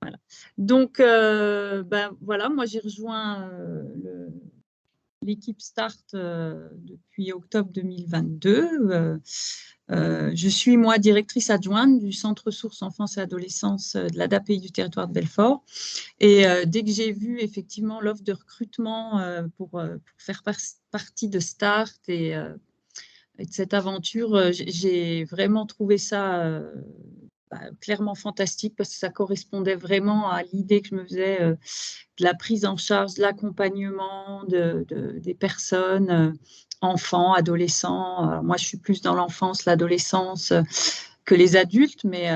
Voilà. Donc, voilà, moi j'ai rejoint l'équipe Start depuis octobre 2022. Je suis, moi, directrice adjointe du Centre Ressources Enfance et Adolescence de l'ADAPI du territoire de Belfort. Et dès que j'ai vu effectivement l'offre de recrutement pour faire partie de Start et de cette aventure, j'ai vraiment trouvé ça clairement fantastique parce que ça correspondait vraiment à l'idée que je me faisais de la prise en charge, de l'accompagnement des personnes, enfants, adolescents. Alors, moi, je suis plus dans l'enfance, l'adolescence que les adultes, mais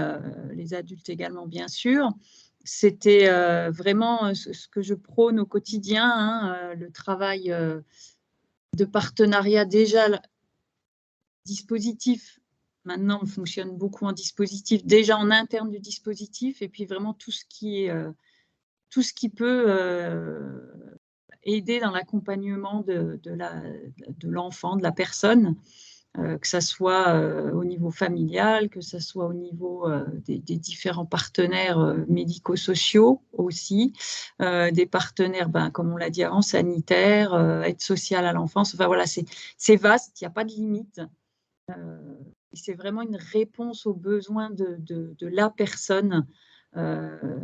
les adultes également, bien sûr. C'était vraiment ce que je prône au quotidien, hein, le travail de partenariat déjà dispositif. Maintenant, on fonctionne beaucoup en dispositif, déjà en interne du dispositif, et puis vraiment tout ce qui peut aider dans l'accompagnement de l'enfant, de la personne, que ce soit au niveau familial, que ce soit au niveau des différents partenaires médico-sociaux aussi, des partenaires, comme on l'a dit avant, sanitaires, aide sociale à l'enfance. Enfin voilà, c'est vaste, il n'y a pas de limite. C'est vraiment une réponse aux besoins de la personne.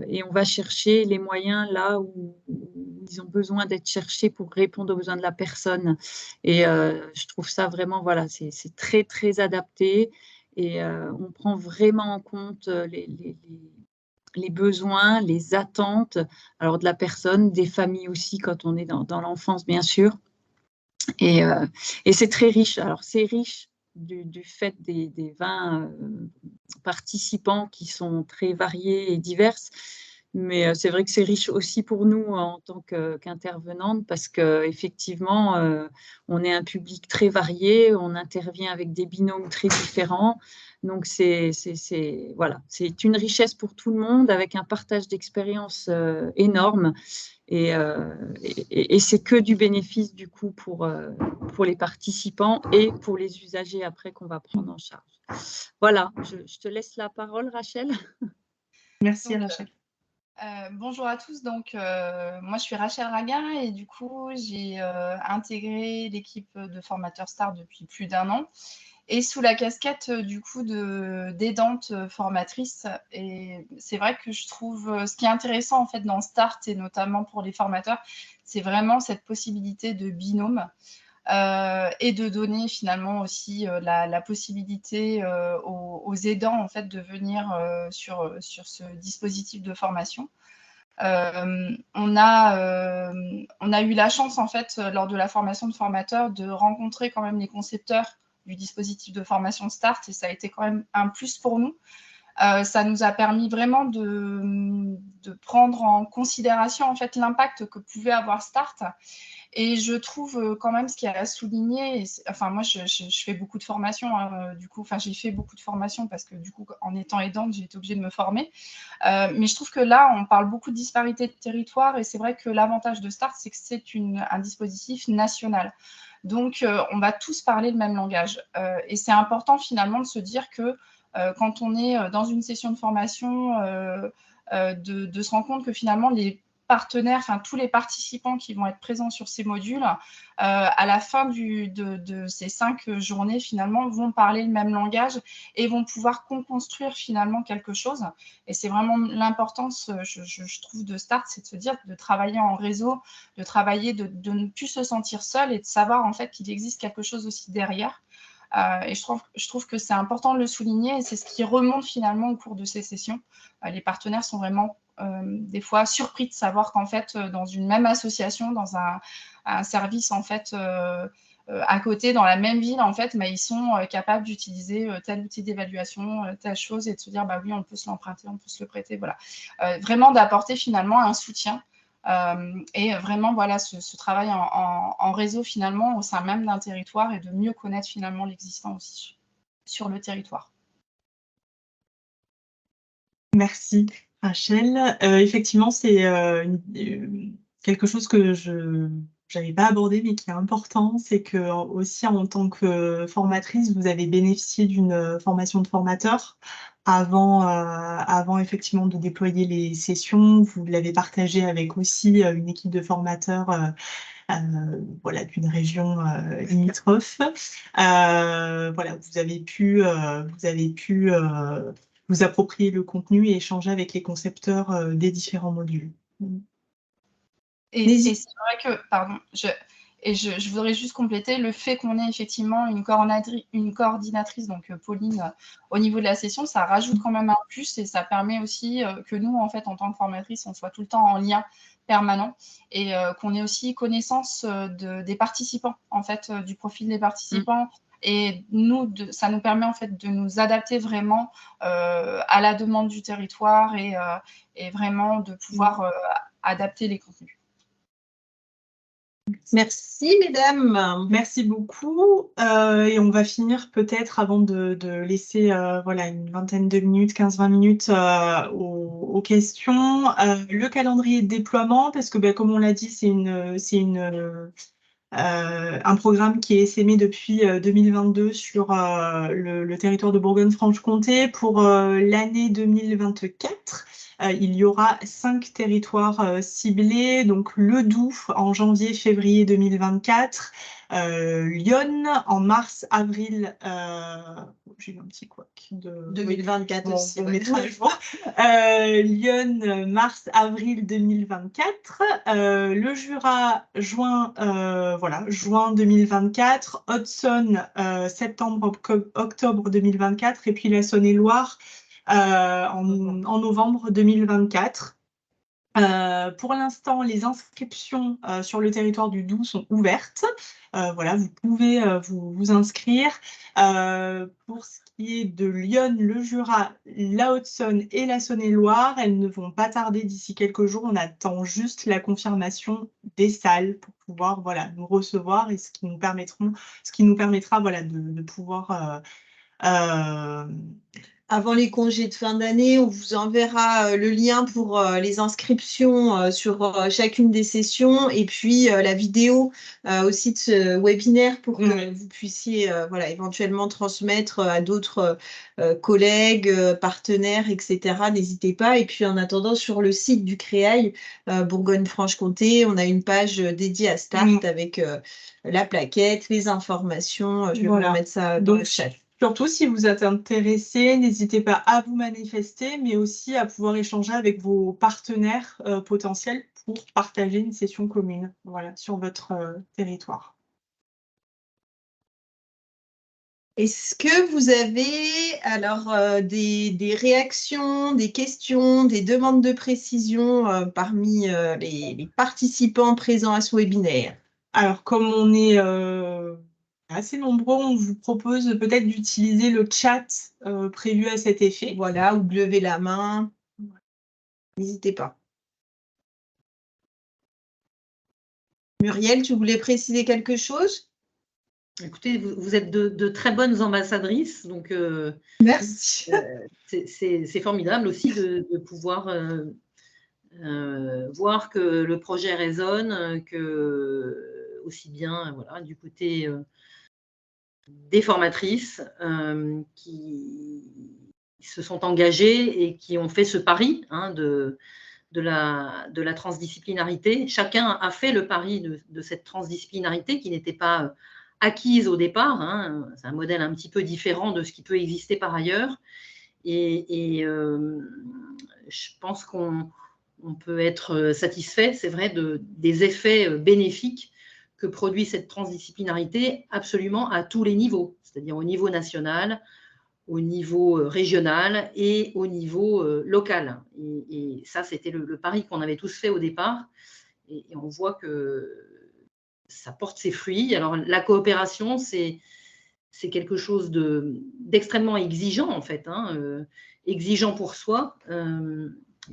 Et on va chercher les moyens là où ils ont besoin d'être cherchés pour répondre aux besoins de la personne. Et je trouve ça vraiment, voilà, c'est très, très adapté. Et on prend vraiment en compte les besoins, les attentes, alors de la personne, des familles aussi, quand on est dans l'enfance, bien sûr. Et c'est très riche. Alors, c'est riche du fait des 20 participants qui sont très variés et diverses. Mais c'est vrai que c'est riche aussi pour nous en tant qu'intervenante parce qu'effectivement, on est un public très varié, on intervient avec des binômes très différents. Donc, voilà, c'est une richesse pour tout le monde avec un partage d'expérience énorme. Et c'est que du bénéfice du coup pour les participants et pour les usagers après qu'on va prendre en charge. Voilà, je te laisse la parole, Rachel. Merci, Donc, Rachel. Bonjour à tous, donc moi je suis Rachel Raguin et du coup j'ai intégré l'équipe de formateurs START depuis plus d'1 an et sous la casquette du coup d'aidante formatrice. Et c'est vrai que je trouve ce qui est intéressant en fait dans START et notamment pour les formateurs, c'est vraiment cette possibilité de binôme. Et de donner finalement aussi la possibilité aux aidants en fait de venir sur ce dispositif de formation. On a eu la chance en fait lors de la formation de formateurs de rencontrer quand même les concepteurs du dispositif de formation START et ça a été quand même un plus pour nous. Ça nous a permis vraiment de prendre en considération en fait l'impact que pouvait avoir START. Et je trouve quand même ce qu'il y a à souligner, enfin moi je fais beaucoup de formations, hein, du coup, enfin j'ai fait beaucoup de formations parce que du coup en étant aidante j'ai été obligée de me former, mais je trouve que là on parle beaucoup de disparité de territoire et c'est vrai que l'avantage de START c'est que c'est un dispositif national. Donc on va tous parler le même langage et c'est important finalement de se dire que quand on est dans une session de formation, de se rendre compte que finalement les partenaires, enfin tous les participants qui vont être présents sur ces modules, à la fin de ces 5 journées, finalement, vont parler le même langage et vont pouvoir construire finalement quelque chose. Et c'est vraiment l'importance, je trouve, de START, c'est de se dire de travailler en réseau, de travailler, de ne plus se sentir seul et de savoir en fait qu'il existe quelque chose aussi derrière. Et je trouve que c'est important de le souligner et c'est ce qui remonte finalement au cours de ces sessions. Les partenaires sont vraiment des fois surpris de savoir qu'en fait, dans une même association, dans un service en fait à côté, dans la même ville, en fait, ils sont capables d'utiliser tel outil d'évaluation, telle chose, et de se dire, bah oui, on peut se l'emprunter, on peut se le prêter, voilà. Vraiment d'apporter finalement un soutien et vraiment, voilà, ce travail en réseau finalement au sein même d'un territoire et de mieux connaître finalement l'existant aussi sur le territoire. Merci, Rachel. Effectivement, c'est quelque chose que je n'avais pas abordé, mais qui est important. C'est que aussi, en tant que formatrice, vous avez bénéficié d'une formation de formateur avant effectivement de déployer les sessions. Vous l'avez partagé avec aussi une équipe de formateurs voilà, d'une région limitrophe. Voilà, vous avez pu vous approprier le contenu et échanger avec les concepteurs des différents modules. Et c'est vrai que, pardon, Et je voudrais juste compléter le fait qu'on ait effectivement une coordinatrice, donc Pauline, au niveau de la session, ça rajoute quand même un plus et ça permet aussi que nous, en fait, en tant que formatrice, on soit tout le temps en lien permanent et qu'on ait aussi connaissance des participants, en fait, du profil des participants. Et nous, ça nous permet en fait de nous adapter vraiment à la demande du territoire et vraiment de pouvoir adapter les contenus. Merci, mesdames. Merci beaucoup. Et on va finir peut-être avant de laisser voilà, une vingtaine de minutes, 15-20 minutes aux questions. Le calendrier de déploiement, parce que comme on l'a dit, c'est un programme qui est essaimé depuis 2022 sur le territoire de Bourgogne-Franche-Comté. Pour l'année 2024, il y aura 5 territoires ciblés, donc le Doubs en janvier-février 2024, Lyon en mars-avril, j'ai eu un petit couac de 2024 bon, aussi. on Ouais. mettra à jour. Lyon, mars-avril 2024, le Jura, juin 2024, Haute-Saône, septembre-octobre 2024, et puis la Saône-et-Loire en novembre 2024. Pour l'instant, les inscriptions sur le territoire du Doubs sont ouvertes. Voilà, vous pouvez vous inscrire. Pour ce qui est de Lyon, le Jura, la Haute-Saône et la Saône-et-Loire, elles ne vont pas tarder d'ici quelques jours. On attend juste la confirmation des salles pour pouvoir nous recevoir et ce qui nous permettra de pouvoir avant les congés de fin d'année, on vous enverra le lien pour les inscriptions sur chacune des sessions et puis la vidéo aussi de ce webinaire pour que vous puissiez éventuellement transmettre à d'autres collègues, partenaires, etc. N'hésitez pas. Et puis en attendant, sur le site du CREAI Bourgogne-Franche-Comté, on a une page dédiée à Start avec la plaquette, les informations. Je vais vous mettre ça dans le chat. Surtout, si vous êtes intéressé, n'hésitez pas à vous manifester, mais aussi à pouvoir échanger avec vos partenaires potentiels pour partager une session commune sur votre territoire. Est-ce que vous avez alors des réactions, des questions, des demandes de précision parmi les participants présents à ce webinaire? Alors, comme on est assez nombreux, on vous propose peut-être d'utiliser le chat prévu à cet effet. Voilà, ou de lever la main. N'hésitez pas. Muriel, tu voulais préciser quelque chose? Écoutez, vous êtes de très bonnes ambassadrices, donc merci. C'est formidable aussi de pouvoir voir que le projet résonne, que aussi bien du côté des formatrices qui se sont engagées et qui ont fait ce pari de la transdisciplinarité. Chacun a fait le pari de cette transdisciplinarité qui n'était pas acquise au départ. C'est un modèle un petit peu différent de ce qui peut exister par ailleurs. Et je pense qu'on peut être satisfait, c'est vrai, des effets bénéfiques que produit cette transdisciplinarité absolument à tous les niveaux, c'est-à-dire au niveau national, au niveau régional et au niveau local. Et ça, c'était le pari qu'on avait tous fait au départ. Et on voit que ça porte ses fruits. Alors, la coopération, c'est quelque chose d'extrêmement exigeant, en fait, exigeant pour soi.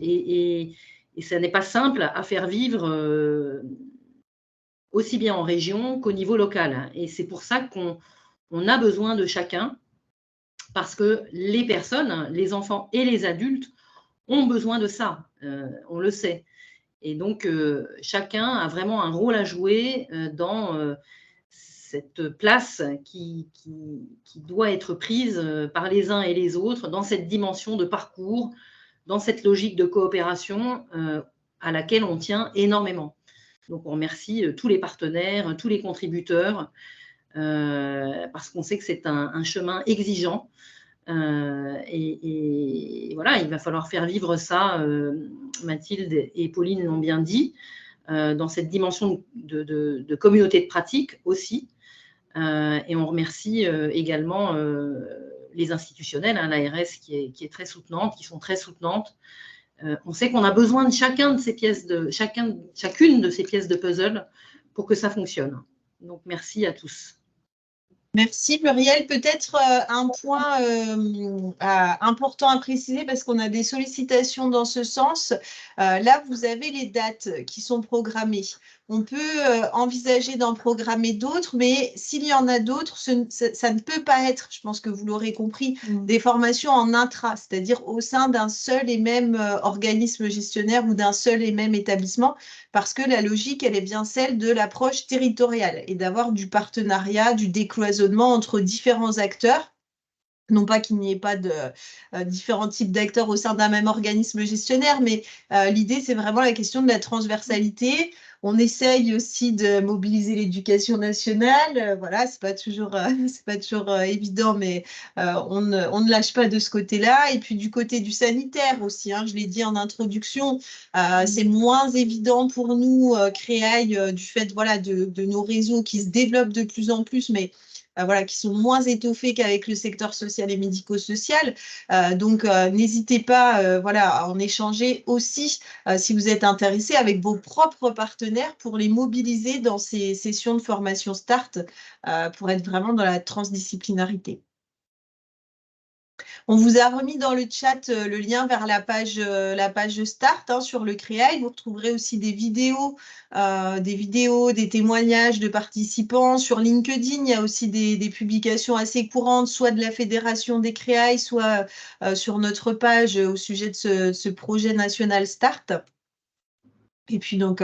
Et ça n'est pas simple à faire vivre aussi bien en région qu'au niveau local. Et c'est pour ça qu'on a besoin de chacun, parce que les personnes, les enfants et les adultes ont besoin de ça, on le sait. Et donc, chacun a vraiment un rôle à jouer dans cette place qui doit être prise par les uns et les autres, dans cette dimension de parcours, dans cette logique de coopération à laquelle on tient énormément. Donc, on remercie tous les partenaires, tous les contributeurs, parce qu'on sait que c'est un chemin exigeant. Et voilà, il va falloir faire vivre ça, Mathilde et Pauline l'ont bien dit. dans cette dimension de communauté de pratique aussi. Et on remercie également les institutionnels, hein, l'ARS qui est très soutenante, qui sont très soutenantes. On sait qu'on a besoin de chacune de ces pièces de puzzle pour que ça fonctionne. Donc, merci à tous. Merci Muriel. Peut-être un point important à préciser parce qu'on a des sollicitations dans ce sens. Là, vous avez les dates qui sont programmées. On peut envisager d'en programmer d'autres, mais s'il y en a d'autres, ça ne peut pas être, je pense que vous l'aurez compris, des formations en intra, c'est-à-dire au sein d'un seul et même organisme gestionnaire ou d'un seul et même établissement, parce que la logique, elle est bien celle de l'approche territoriale et d'avoir du partenariat, du décloisonnement entre différents acteurs. Non pas qu'il n'y ait pas de différents types d'acteurs au sein d'un même organisme gestionnaire, mais l'idée, c'est vraiment la question de la transversalité. On essaye aussi de mobiliser l'éducation nationale. Voilà, c'est pas toujours évident, mais on ne lâche pas de ce côté-là. Et puis du côté du sanitaire aussi, hein, je l'ai dit en introduction, c'est moins évident pour nous, Créail, du fait voilà, de nos réseaux qui se développent de plus en plus, mais voilà, qui sont moins étoffés qu'avec le secteur social et médico-social. Donc, n'hésitez pas voilà, à en échanger aussi si vous êtes intéressé avec vos propres partenaires pour les mobiliser dans ces sessions de formation START pour être vraiment dans la transdisciplinarité. On vous a remis dans le chat le lien vers la page Start hein, sur le Créail. Vous retrouverez aussi des vidéos, des témoignages de participants. Sur LinkedIn, il y a aussi des publications assez courantes, soit de la Fédération des Créailles, soit sur notre page au sujet de ce projet national Start. Et puis donc,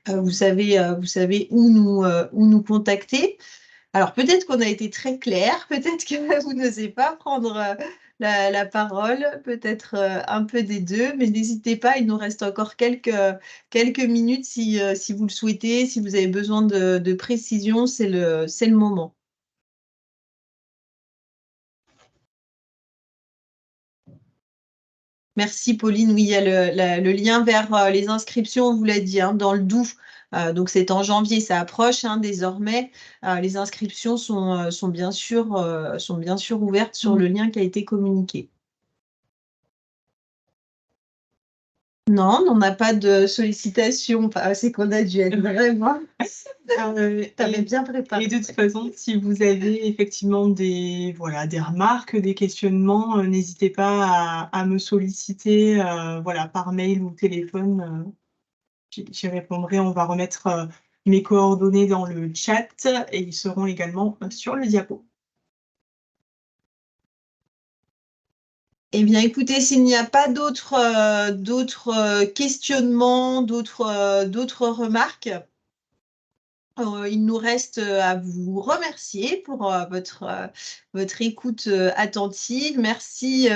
vous savez où nous contacter. Alors, peut-être qu'on a été très clair, peut-être que vous n'osez pas prendre la parole, peut-être un peu des deux, mais n'hésitez pas, il nous reste encore quelques minutes si vous le souhaitez, si vous avez besoin de précision, c'est le moment. Merci Pauline, oui, il y a le lien vers les inscriptions, on vous l'a dit, hein, dans le Doubs. Donc c'est en janvier, ça approche hein, désormais. Les inscriptions sont bien sûr ouvertes sur le lien qui a été communiqué. Non, on n'a pas de sollicitation. C'est qu'on a dû être vraiment. T'avais bien préparé. Et de toute façon, si vous avez effectivement des remarques, des questionnements, n'hésitez pas à me solliciter voilà, par mail ou téléphone. J'y répondrai. On va remettre mes coordonnées dans le chat et ils seront également sur le diapo. Eh bien, écoutez, s'il n'y a pas d'autres questionnements, d'autres remarques, il nous reste à vous remercier pour votre écoute attentive. Merci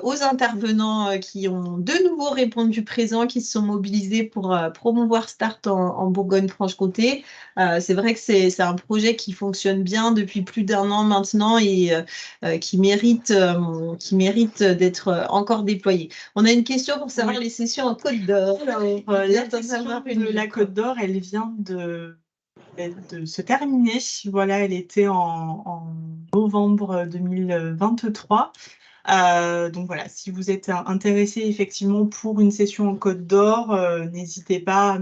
aux intervenants qui ont de nouveau répondu présent, qui se sont mobilisés pour promouvoir Start en Bourgogne-Franche-Comté. C'est vrai que c'est un projet qui fonctionne bien depuis plus d'1 an maintenant et qui mérite d'être encore déployé. On a une question pour savoir les sessions en Côte d'Or. La Côte d'Or, elle vient de se terminer. Voilà, elle était en novembre 2023. Donc voilà, si vous êtes intéressé effectivement pour une session en Côte d'Or, n'hésitez pas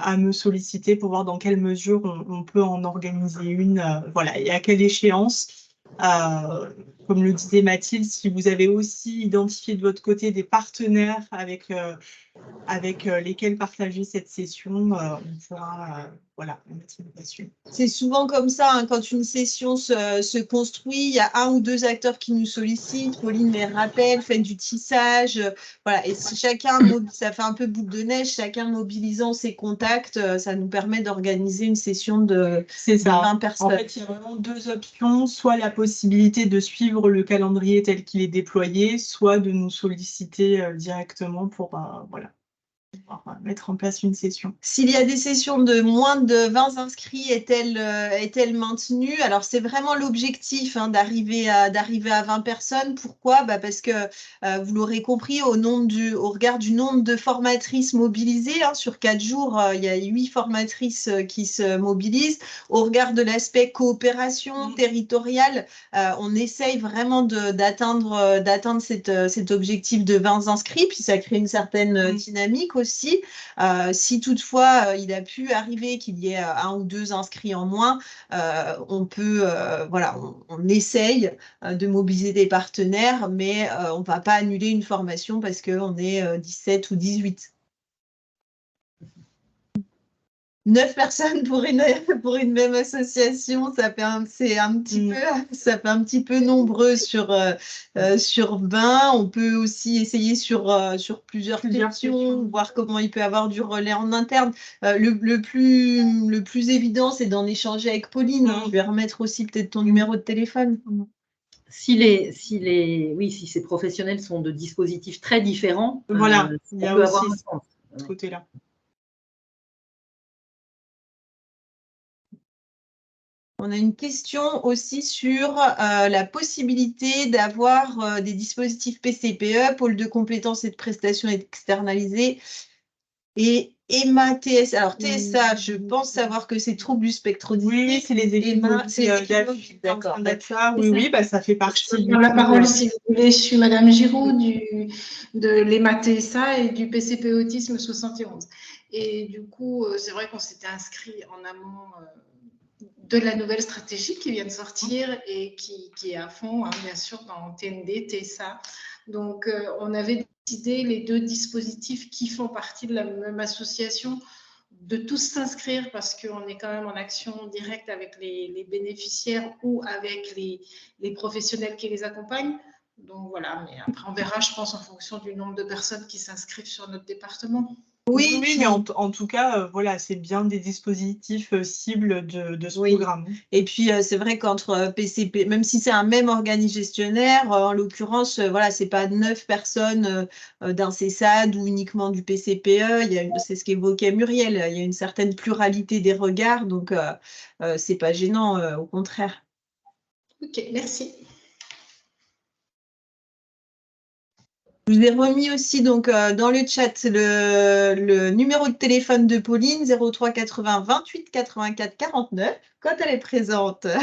à me solliciter pour voir dans quelle mesure on peut en organiser une, voilà, et à quelle échéance. Comme le disait Mathilde, si vous avez aussi identifié de votre côté des partenaires avec lesquels partager cette session, on pourra mettre une passion. C'est souvent comme ça, hein, quand une session se construit, il y a 1 ou 2 acteurs qui nous sollicitent, Pauline les rappelle, fait du tissage, voilà, et si chacun, ça fait un peu boule de neige, chacun mobilisant ses contacts, ça nous permet d'organiser une session de 20 personnes. En fait, il y a vraiment 2 options, soit la possibilité de suivre le calendrier tel qu'il est déployé, soit de nous solliciter directement pour pouvoir mettre en place une session. S'il y a des sessions de moins de 20 inscrits, est-elle maintenue? Alors, c'est vraiment l'objectif d'arriver à 20 personnes. Pourquoi? Parce que, vous l'aurez compris, au regard du nombre de formatrices mobilisées, sur 4 jours, il y a 8 formatrices qui se mobilisent. Au regard de l'aspect coopération territoriale, on essaye vraiment d'atteindre cet objectif de 20 inscrits, puis ça crée une certaine dynamique aussi. Si toutefois il a pu arriver qu'il y ait 1 ou 2 inscrits en moins, on peut, on essaye de mobiliser des partenaires, mais on ne va pas annuler une formation parce qu'on est 17 ou 18. 9 personnes pour une même association, ça fait un petit peu nombreux sur 20. On peut aussi essayer sur plusieurs questions, voir comment il peut y avoir du relais en interne. Le plus évident, c'est d'en échanger avec Pauline. Je vais remettre aussi peut-être ton numéro de téléphone. Si ces professionnels sont de dispositifs très différents, voilà, il y a aussi avoir un sens. Ce côté-là. On a une question aussi sur la possibilité d'avoir des dispositifs PCPE, pôle de compétences et de prestations externalisées, et EMA TSA. Alors TSA, je pense savoir que c'est troubles du spectre autistique. Oui, c'est les équipes mobiles. D'accord. Oui, ça fait partie. Je prends la parole si vous voulez. Je suis Madame Giraud de l'EMA TSA et du PCP Autisme 71. Et du coup, c'est vrai qu'on s'était inscrit en amont de la nouvelle stratégie qui vient de sortir et qui est à fond, bien sûr, dans TND, TSA. Donc, on avait décidé, les 2 dispositifs qui font partie de la même association, de tous s'inscrire parce qu'on est quand même en action directe avec les bénéficiaires ou avec les professionnels qui les accompagnent. Donc, voilà. Mais après, on verra, je pense, en fonction du nombre de personnes qui s'inscrivent sur notre département. Oui, mais en tout cas, voilà, c'est bien des dispositifs cibles de ce programme. Et puis, c'est vrai qu'entre PCP, même si c'est un même organisme gestionnaire, en l'occurrence, voilà, c'est pas 9 personnes d'un CESAD ou uniquement du PCPE. C'est ce qu'évoquait Muriel. Il y a une certaine pluralité des regards, donc c'est pas gênant, au contraire. Ok, merci. Je vous ai remis aussi donc dans le chat le numéro de téléphone de Pauline, 03 80 28 84 49. Quand elle est présente, ça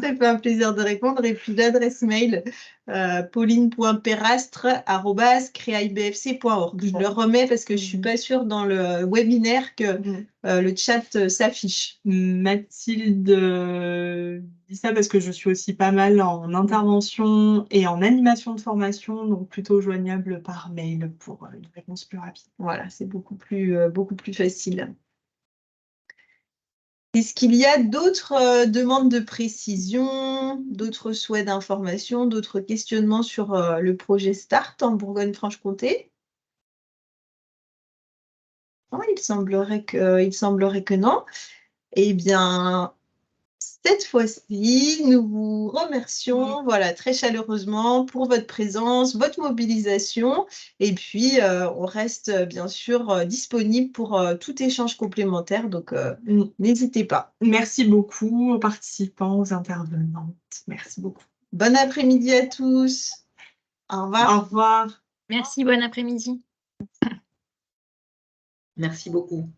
fait un plaisir de répondre. Et puis l'adresse mail, pauline.perastre@creaibfc.org. Je le remets parce que je ne suis pas sûre dans le webinaire que le chat s'affiche. Mathilde dit ça parce que je suis aussi pas mal en intervention et en animation de formation, donc plutôt joignable par mail pour une réponse plus rapide. Voilà, c'est beaucoup plus facile. Est-ce qu'il y a d'autres demandes de précision, d'autres souhaits d'information, d'autres questionnements sur le projet START en Bourgogne-Franche-Comté? Il semblerait que non. Eh bien, cette fois-ci, nous vous remercions très chaleureusement pour votre présence, votre mobilisation. Et puis, on reste bien sûr disponible pour tout échange complémentaire. Donc, n'hésitez pas. Merci beaucoup aux participants, aux intervenantes. Merci beaucoup. Bon après-midi à tous. Au revoir. Au revoir. Merci, bon après-midi. Merci beaucoup.